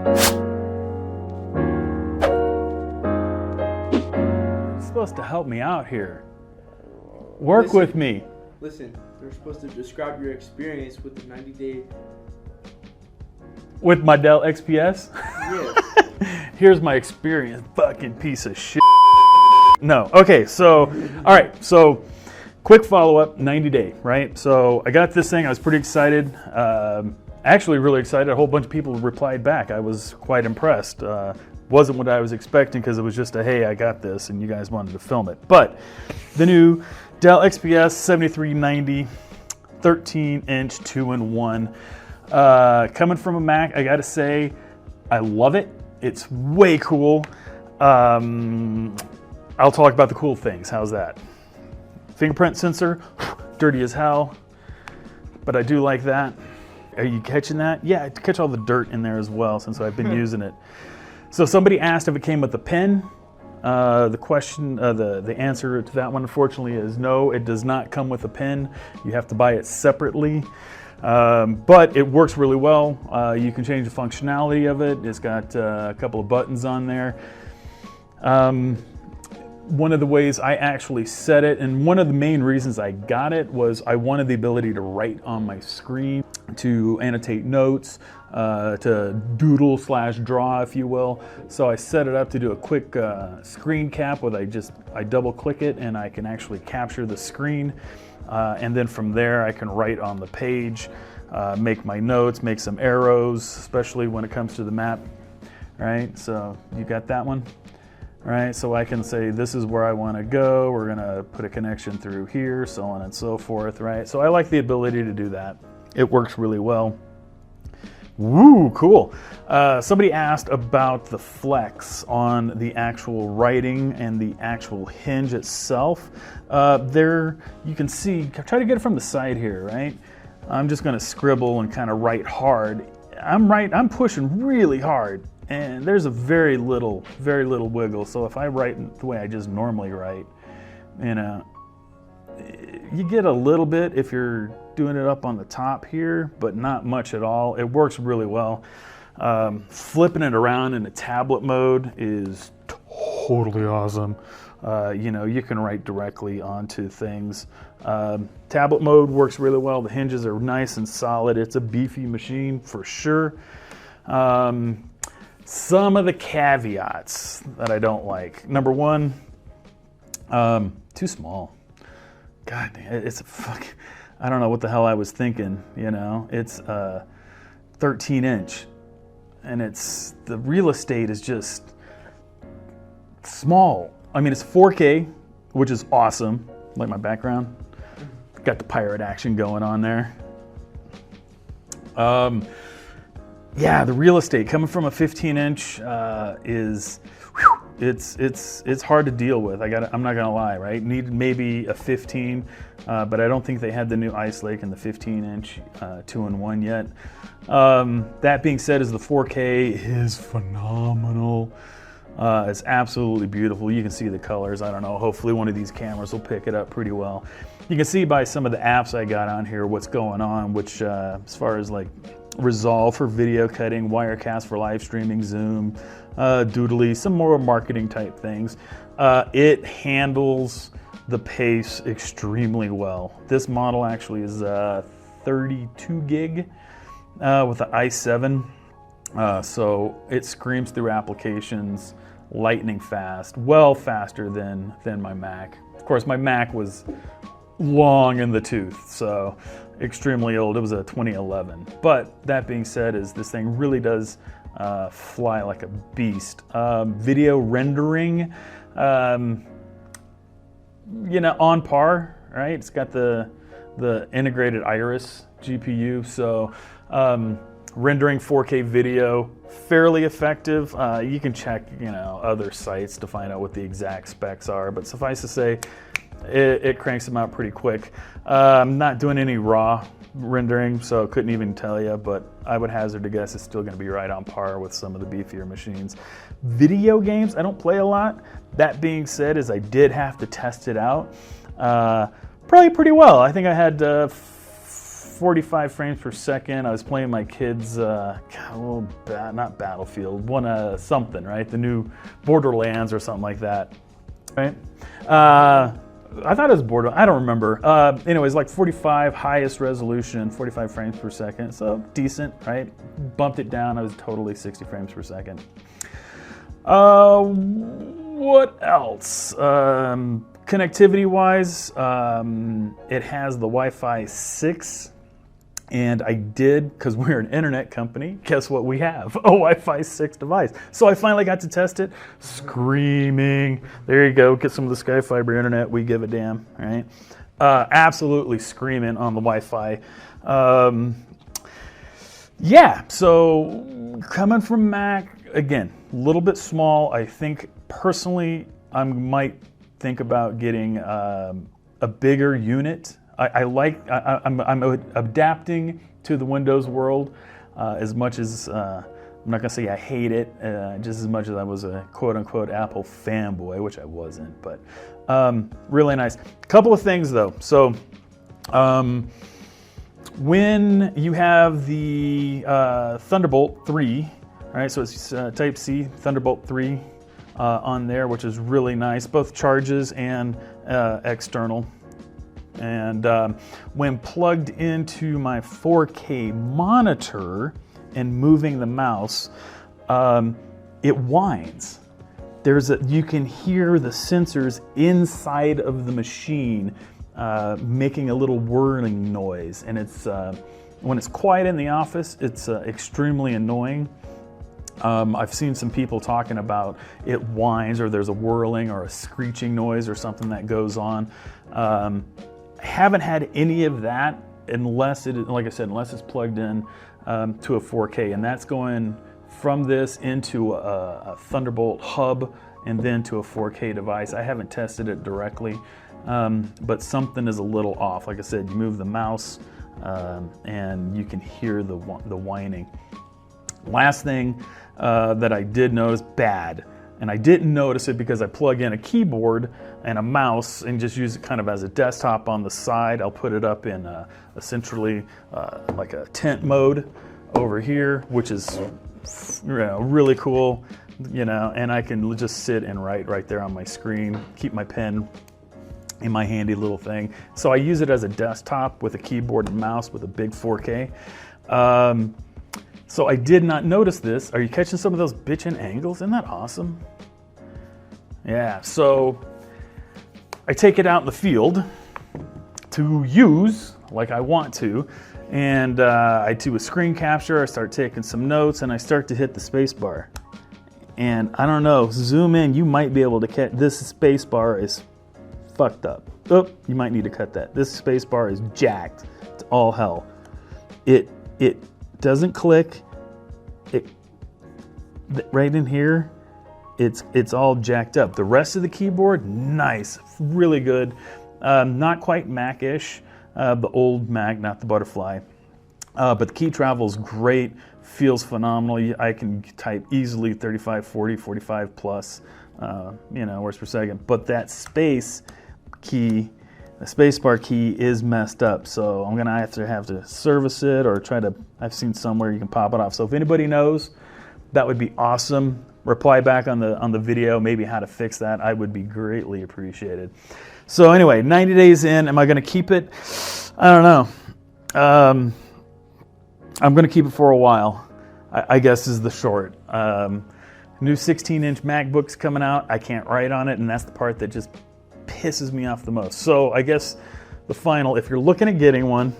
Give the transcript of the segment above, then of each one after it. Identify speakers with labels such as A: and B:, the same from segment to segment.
A: You're supposed to help me out here. Work with me.
B: Listen, they're supposed to describe your experience with the 90-day...
A: With my Dell XPS?
B: Yes.
A: Here's my experience, fucking piece of shit. No, okay, so, all right, so quick follow-up, 90-day, right? So I got this thing, I was pretty excited, actually really excited. A whole bunch of people replied back. I was quite impressed. Wasn't what I was expecting because it was just a, hey, I got this, and you guys wanted to film it. But the new Dell XPS 7390, 13-inch, 2-in-1. Coming from a Mac, I gotta say, I love it. It's way cool. I'll talk about the cool things. How's that? Fingerprint sensor, dirty as hell, but I do like that. Are you catching that? Yeah, I catch all the dirt in there as well since I've been using it. So somebody asked if it came with a pen. The answer to that one, unfortunately, is no. It does not come with a pen. You have to buy it separately. But it works really well. You can change the functionality of it. It's got a couple of buttons on there. One of the ways I actually set it, and one of the main reasons I got it, was I wanted the ability to write on my screen, to annotate notes, to doodle / draw, if you will. So I set it up to do a quick screen cap where I double click it and I can actually capture the screen. And then from there I can write on the page, make my notes, make some arrows, especially when it comes to the map, right? So you got that one, right? So I can say, this is where I want to go. We're going to put a connection through here, so on and so forth, right? So I like the ability to do that. It works really well. Woo, cool. Somebody asked about the flex on the actual writing and the actual hinge itself. There, you can see, try to get it from the side here, right? I'm just gonna scribble and kind of write hard. I'm pushing really hard, and there's a very little wiggle. So if I write the way I just normally write, you know, you get a little bit if you're doing it up on the top here, but not much at all. It works really well. Flipping it around in a tablet mode is totally awesome. You know, you can write directly onto things. Tablet mode works really well. The hinges are nice and solid. It's a beefy machine for sure. Some of the caveats that I don't like. Number one, too small. God, it's a fuck. I don't know what the hell I was thinking, you know. It's 13-inch, and the real estate is just small. I mean, it's 4K, which is awesome. Like my background. Got the pirate action going on there. Yeah, the real estate coming from a 15-inch is, whew, it's hard to deal with. I'm not gonna lie, right? Need maybe a 15, but I don't think they had the new Ice Lake and the 15-inch 2-in-1 yet. That being said, the 4K is phenomenal. It's absolutely beautiful. You can see the colors. I don't know. Hopefully one of these cameras will pick it up pretty well. You can see by some of the apps I got on here what's going on, which as far as like Resolve for video cutting, Wirecast for live streaming, Zoom, Doodly, some more marketing type things. It handles the pace extremely well. This model actually is 32 gig with the i7. So it screams through applications lightning fast, well faster than my Mac. Of course, my Mac was long in the tooth, so extremely old. It was a 2011. But that being said, this thing really does fly like a beast. Video rendering, you know, on par, right? It's got the integrated Iris GPU, so rendering 4K video, fairly effective. You can check, you know, other sites to find out what the exact specs are, but suffice to say, it cranks them out pretty quick. I'm not doing any raw rendering, so couldn't even tell you, but I would hazard to guess it's still going to be right on par with some of the beefier machines. Video games, I don't play a lot. That being said, I did have to test it out. Probably pretty well. I think I had 45 frames per second. I was playing my kids, not Battlefield, something, right? The new Borderlands or something like that, right? I thought it was Borderlands, I don't remember. Anyways, like 45 highest resolution, 45 frames per second, so decent, right? Bumped it down, I was totally 60 frames per second. What else? Connectivity-wise, it has the Wi-Fi 6, and I did, because we're an internet company, guess what we have? A Wi-Fi 6 device. So I finally got to test it, screaming. There you go, get some of the Sky Fiber internet, we give a damn, right? Absolutely screaming on the Wi-Fi. Yeah, so coming from Mac, again, a little bit small. I think personally I might think about getting a bigger unit. I'm adapting to the Windows world as much as I'm not gonna say I hate it, just as much as I was a quote-unquote Apple fanboy, which I wasn't, but really nice. A couple of things though. So when you have the Thunderbolt 3, right? So it's Type C, Thunderbolt 3 on there, which is really nice, both charges and external. And when plugged into my 4K monitor and moving the mouse, it whines. You can hear the sensors inside of the machine making a little whirring noise, and it's when it's quiet in the office, it's extremely annoying. I've seen some people talking about it whines, or there's a whirling or a screeching noise or something that goes on. Haven't had any of that unless it's plugged in to a 4K, and that's going from this into a Thunderbolt hub and then to a 4K device. I haven't tested it directly, but something is a little off. Like I said, you move the mouse and you can hear the whining. Last thing that I did notice, bad, and I didn't notice it because I plug in a keyboard and a mouse and just use it kind of as a desktop on the side. I'll put it up in essentially like a tent mode over here, which is really cool, and I can just sit and write right there on my screen, keep my pen in my handy little thing. So I use it as a desktop with a keyboard and mouse with a big 4K. So I did not notice this. Are you catching some of those bitchin' angles? Isn't that awesome? Yeah, so I take it out in the field to use like I want to, and I do a screen capture, I start taking some notes, and I start to hit the space bar. And I don't know, zoom in, you might be able to catch, this space bar is fucked up. Oh, you might need to cut that. This space bar is jacked. It's all hell. It doesn't click. Right in here, it's all jacked up. The rest of the keyboard, nice, really good. Not quite Mac-ish, the old Mac, not the Butterfly. But the key travel's great, feels phenomenal. I can type easily 35, 40, 45 plus, words per second. But that space key, the spacebar key is messed up, so I'm gonna have to service it or try to. I've seen somewhere you can pop it off. So if anybody knows, that would be awesome. Reply back on the video, maybe how to fix that. I would be greatly appreciated. So anyway, 90 days in, am I gonna keep it? I don't know. I'm gonna keep it for a while, I guess is the short. New 16-inch MacBook's coming out. I can't write on it, and that's the part that just pisses me off the most. So I guess the final, if you're looking at getting one,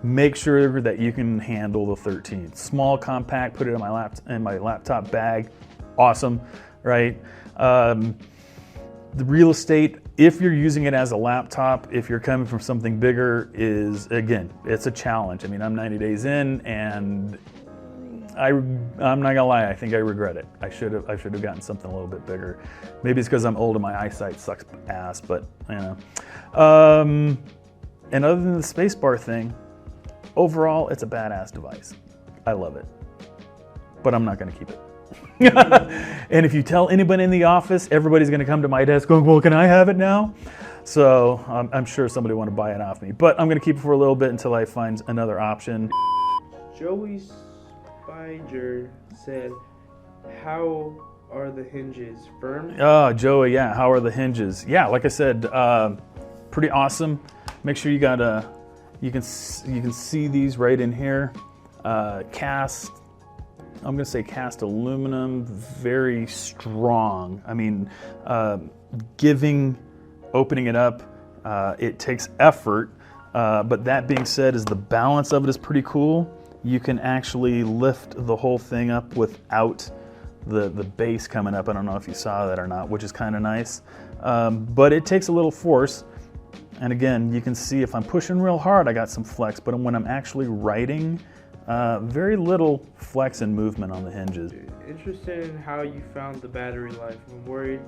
A: make sure that you can handle the 13. Small, compact, put it in my laptop bag. Awesome, right? The real estate, if you're using it as a laptop, if you're coming from something bigger, is, again, it's a challenge. I mean, I'm 90 days in, and I'm not gonna lie, I think I regret it. I should have gotten something a little bit bigger. Maybe it's because I'm old and my eyesight sucks ass, but and other than the spacebar thing, overall, it's a badass device. I love it, but I'm not gonna keep it. And if you tell anybody in the office, everybody's gonna come to my desk going, well, can I have it now? So I'm sure somebody want to buy it off me, but I'm going to keep it for a little bit until I find another option.
B: Joey Spiger said, "How are the hinges? Firm?"
A: Oh, Joey, yeah. How are the hinges? Yeah, like I said, pretty awesome. Make sure you got you can see these right in here. Cast. I'm going to say cast aluminum, very strong. I mean, opening it up, it takes effort, but that being said, the balance of it is pretty cool. You can actually lift the whole thing up without the base coming up. I don't know if you saw that or not, which is kind of nice. But it takes a little force. And again, you can see if I'm pushing real hard, I got some flex, but when I'm actually writing, very little flex and movement on the hinges.
B: Interested in how you found the battery life. I'm worried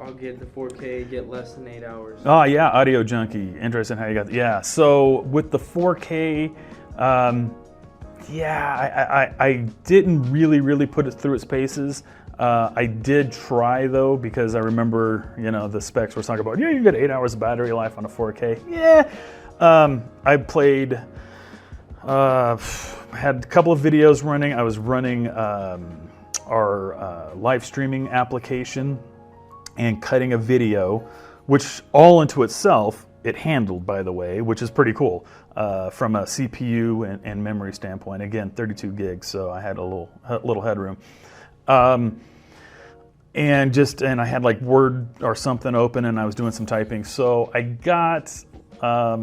B: I'll get the 4K, get less than 8 hours.
A: Oh yeah, Audio Junkie. Interested in how you got yeah. So with the 4K, yeah, I didn't really put it through its paces. I did try though, because I remember, the specs were talking about, you get 8 hours of battery life on a 4K. Yeah, I played, had a couple of videos running. I was running our live streaming application and cutting a video, which all into itself, it handled, by the way, which is pretty cool from a CPU and memory standpoint. Again, 32 gigs, so I had a little headroom. And I had like Word or something open, and I was doing some typing. So I got, I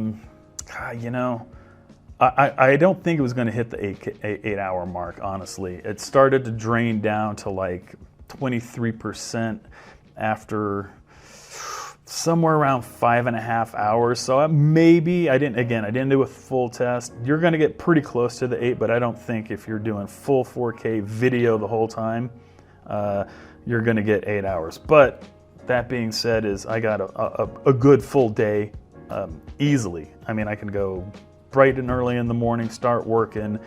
A: don't think it was going to hit the 8 hour mark, honestly. It started to drain down to like 23% after somewhere around 5.5 hours. So maybe I didn't do a full test. You're going to get pretty close to the 8, but I don't think if you're doing full 4K video the whole time, you're going to get 8 hours. But that being said, I got a good full day easily. I mean, I can go bright and early in the morning, start working,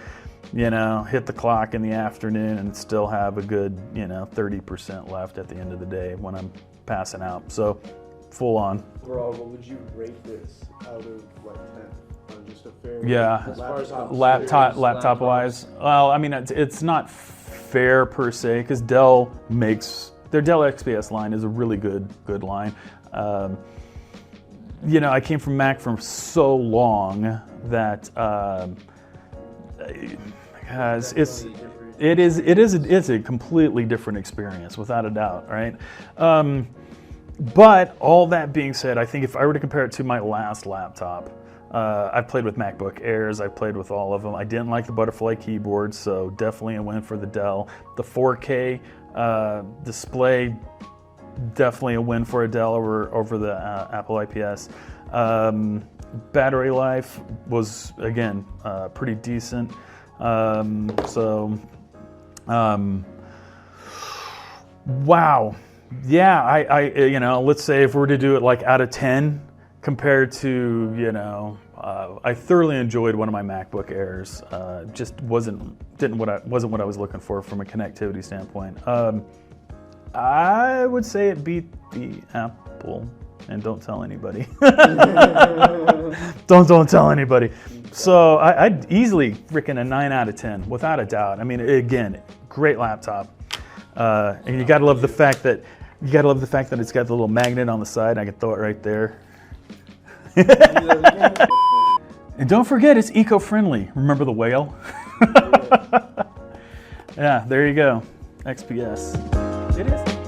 A: hit the clock in the afternoon, and still have a good 30% left at the end of the day when I'm passing out. So full on.
C: Overall, what would you rate this out of like 10? On just a fair
A: laptop wise. Well, I mean, it's not fair per se, because Dell makes their Dell XPS line is a really good line. I came from Mac for so long that it is a completely different experience, without a doubt, right? But all that being said, I think if I were to compare it to my last laptop, I've played with MacBook Airs, I've played with all of them. I didn't like the butterfly keyboard, so definitely a win for the Dell. The 4K display, definitely a win for a Dell over the Apple IPS. Battery life was, again, pretty decent. Wow. Yeah, I let's say if we were to do it like out of 10 compared to, I thoroughly enjoyed one of my MacBook Airs. Just wasn't what I was looking for from a connectivity standpoint. I would say it beat the Apple, and don't tell anybody. don't tell anybody. So I'd easily freaking a 9 out of 10, without a doubt. I mean, again, great laptop. And you gotta love the fact that it's got the little magnet on the side. I can throw it right there. And don't forget, it's eco-friendly. Remember the whale? Yeah, there you go. XPS. It is.